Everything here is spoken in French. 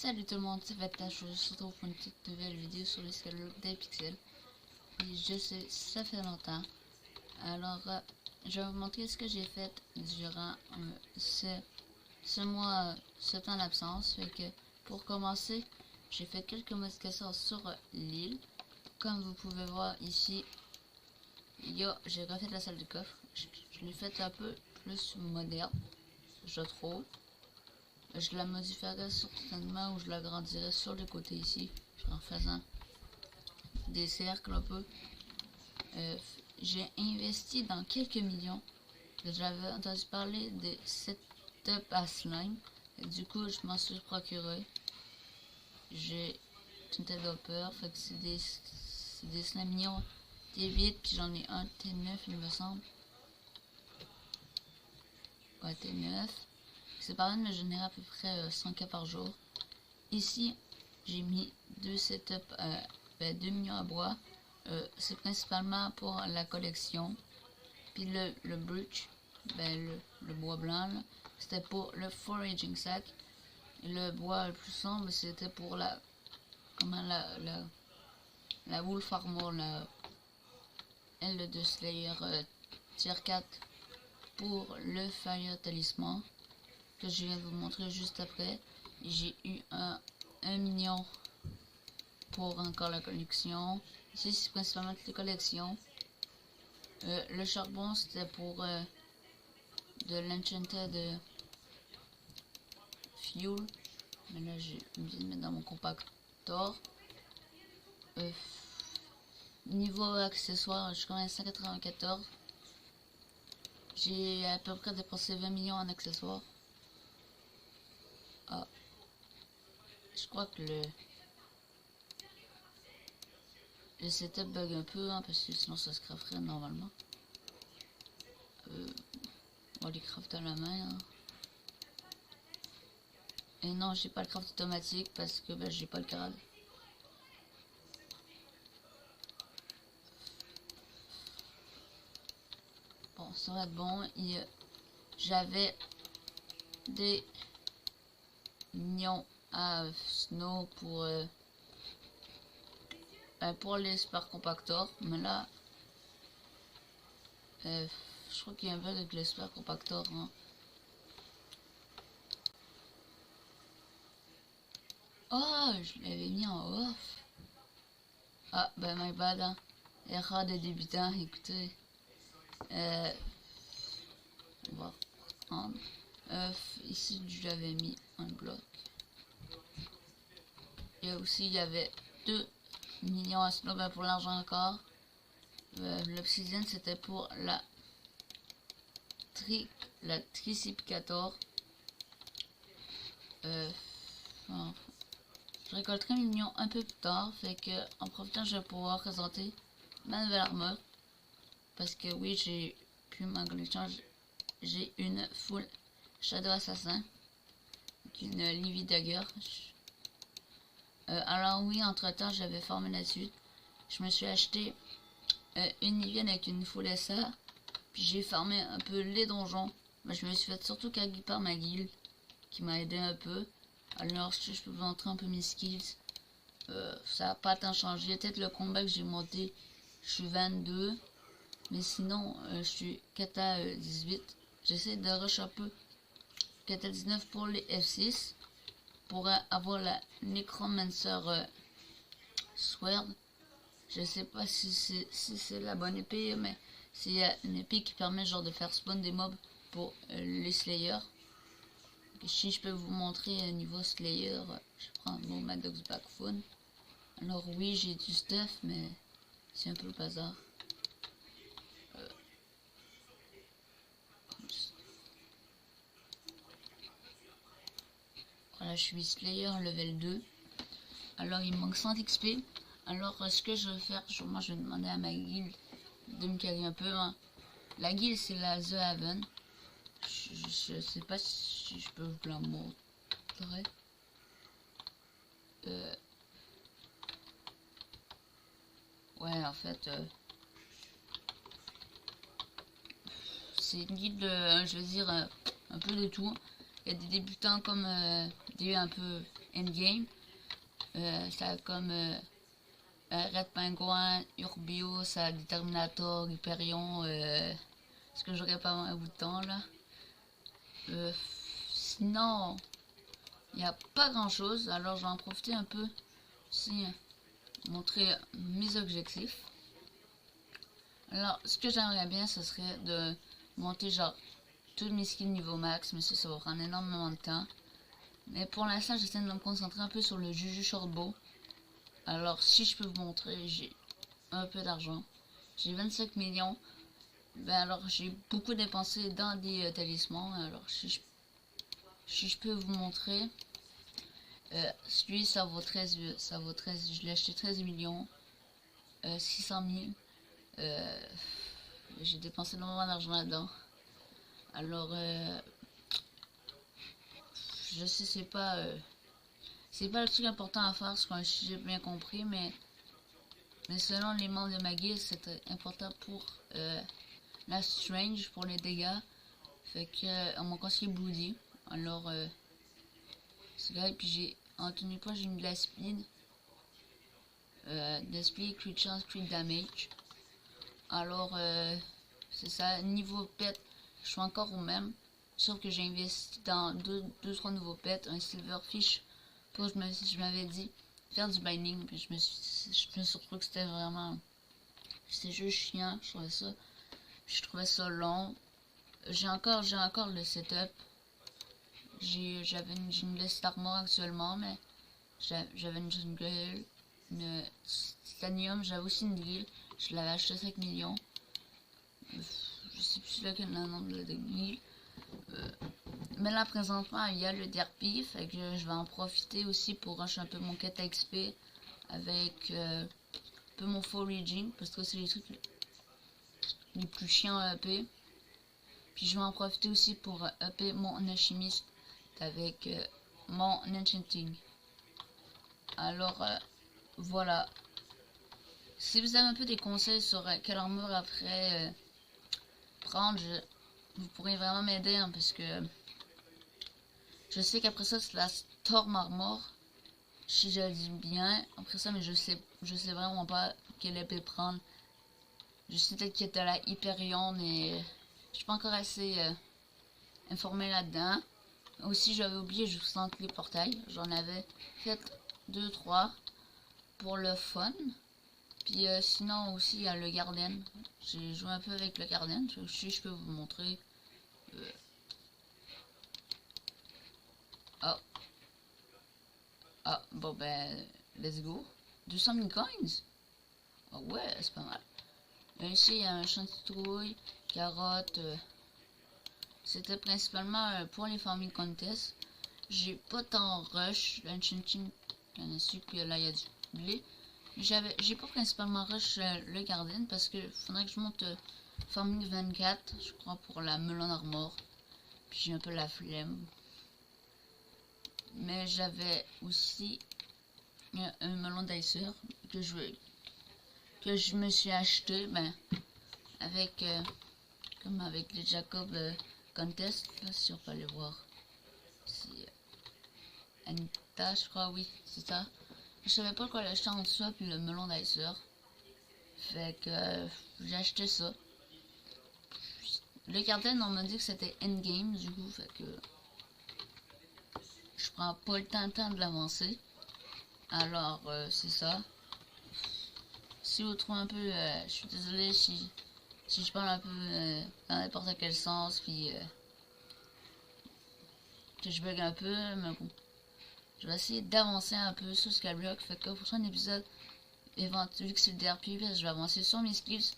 Salut tout le monde, c'est Vatash, je se retrouve pour une petite nouvelle vidéo sur les scales d'Hypixel. Et je sais, ça fait longtemps. Alors, je vais vous montrer ce que j'ai fait durant ce mois, ce temps d'absence. Fait que, pour commencer, j'ai fait quelques modifications sur l'île. Comme vous pouvez voir ici, j'ai refait la salle de coffre. Je l'ai faite un peu plus moderne, je trouve. Je la modifierai certainement ou je l'agrandirai sur le côté ici en faisant des cercles un peu. J'ai investi dans quelques millions. J'avais entendu parler des setup à slime. Du coup, je m'en suis procuré. J'ai une développeur, fait que c'est des slime mignons T8, puis j'en ai un T9 il me semble. Ouais, T9. C'est pas mal de me générer à peu près 100K par jour. Ici, j'ai mis deux setups, 2 millions à bois. C'est principalement pour la collection. Puis le birch, le bois blanc, c'était pour le foraging sack. Et le bois le plus sombre, c'était pour la wolf armor, la L de Slayer tier 4 pour le fire talisman que je viens de vous montrer juste après. J'ai eu un million pour encore la collection. Ici c'est principalement toutes les collections. Le charbon c'était pour de l'enchanted fuel, mais là j'ai oublié de mettre dans mon compactor. Niveau accessoires, je suis quand même à 194. J'ai à peu près dépensé 20 millions en accessoires. Ah, je crois que le setup bug un peu, hein, parce que sinon ça se crafterait normalement. On va les craft à la main. Hein. Et non, j'ai pas le craft automatique parce que j'ai pas le grade. Bon, ça va être bon. J'avais des mignons à snow pour les super compactors, mais là je crois qu'il y a un peu avec les super compactors. Hein. Oh, je l'avais mis en off. Ah, my bad. Hein. Erreur de débutant, écoutez. On va reprendre. Ici, je l'avais mis un bloc. Et aussi, il y avait 2 millions à snow, pour l'argent encore. L'obsidienne, c'était pour la tricipicator. Bon, je récolterai 1 million un peu plus tard, fait que en profitant, je vais pouvoir présenter ma nouvelle armure. Parce que oui, j'ai pu ma collection, j'ai une full Shadow Assassin, une Livy Dagger. Alors oui, entre temps, j'avais formé là-dessus. Je me suis acheté une Nivienne avec une full SA. Puis j'ai farmé un peu les donjons. Moi, je me suis fait surtout caguer par ma guilde, qui m'a aidé un peu. Alors, si je peux vous montrer un peu mes skills. Ça n'a pas tant changé. Peut-être le combat que j'ai monté, je suis 22. Mais sinon, je suis Kata 18. J'essaie de rush un peu Kata 19 pour les F6. Pour avoir la Necromancer Sword. Je sais pas si c'est la bonne épée, mais c'est une épée qui permet genre de faire spawn des mobs pour les Slayers. Si je peux vous montrer niveau Slayer, je prends mon Maddox Backphone. Alors oui, j'ai du stuff, mais c'est un peu le bazar. Voilà, je suis Slayer level 2. Alors il me manque 100 XP. Alors ce que je vais faire, moi je vais demander à ma guilde de me carrer un peu. Hein. La guilde c'est la The Haven. Je sais pas si je peux vous la montrer. Ouais, en fait, c'est une guilde, je veux dire, un peu de tout. Il y a des débutants comme des un peu endgame. Ça a comme Red Penguin, Urbio, ça a Determinator, Hyperion, ce que j'aurais pas un bout de temps là. Sinon, il n'y a pas grand chose, alors je vais en profiter un peu aussi, montrer mes objectifs. Alors, ce que j'aimerais bien, ce serait de monter genre tous mes skills niveau max, mais ça va prendre énormément de temps. Mais pour l'instant, j'essaie de me concentrer un peu sur le Juju Shortbow. Alors, si je peux vous montrer, j'ai un peu d'argent. J'ai 25 millions. Ben alors, j'ai beaucoup dépensé dans des talismans. Alors, si je peux vous montrer, celui ça vaut 13, je l'ai acheté 13 millions, 600 000. J'ai dépensé énormément d'argent là-dedans. Alors, je sais, c'est pas le truc important à faire, ce que j'ai bien compris, mais selon les membres de ma guilde, c'était important pour la Strange, pour les dégâts. Fait que on m'a conseillé Bloody. Alors, c'est là, et puis j'ai en tenue poids, j'ai mis de la speed. De speed, crit chance, crit damage. Alors, c'est ça, niveau pet, je suis encore au même. Sauf que j'ai investi dans 2-3 nouveaux pets, un silverfish. Pour je m'avais dit faire du binding, puis je me suis retrouvé que c'était juste chiant, je trouvais ça. Je trouvais ça long. J'ai encore le setup. J'avais une liste d'armure actuellement, mais j'avais une jungle, une titanium, j'avais aussi une guilde. Je l'avais acheté 5 millions. Je sais plus lequel le nombre de guildes. Mais là présentement il y a le DRP, fait que je vais en profiter aussi pour rush un peu mon quête XP avec un peu mon foraging, parce que c'est les trucs les plus chiants à EP. Puis je vais en profiter aussi pour EP mon alchimiste avec mon enchanting. Alors voilà. Si vous avez un peu des conseils sur quelle armure après prendre, vous pourrez vraiment m'aider, hein, parce que je sais qu'après ça c'est la Storm Armor, si je le dis bien. Après ça, mais je sais vraiment pas quelle épée prendre. Je sais peut-être qu'il y a la Hyperion, mais je suis pas encore assez informé là-dedans. Aussi, j'avais oublié, je vous sens les portails. J'en avais fait 2-3 pour le fun. Puis sinon aussi, il y a le Garden. J'ai joué un peu avec le Garden. Si je peux vous montrer. Oh. Ah, bon ben, let's go. 200 000 coins. Oh ouais, c'est pas mal. Ici, il y a un champ de citrouille, carottes. C'était principalement pour les farming contests. J'ai pas tant rush. L'enchanting, il y en a su que là, il y a du blé. J'ai pas principalement rush le garden, parce que faudrait que je monte farming 24, je crois, pour la melon armor. Puis j'ai un peu la flemme. Mais j'avais aussi un melon dicer que je me suis acheté, ben, avec comme avec les Jacob contest, là, si on peut aller voir. C'est Anita, je crois, oui, c'est ça. Je savais pas quoi l'acheter en dessous, puis le melon dicer. Fait que j'ai acheté ça. Le cartel, on m'a dit que c'était endgame, du coup, fait que je prends pas le temps de l'avancer. Alors, c'est ça. Si vous trouvez un peu, je suis désolé si je parle un peu dans n'importe quel sens, puis que je bug un peu, mais bon. Je vais essayer d'avancer un peu sur Skyblock, fait que pour prochain épisode, éventuellement, vu que c'est le DRP, je vais avancer sur mes skills.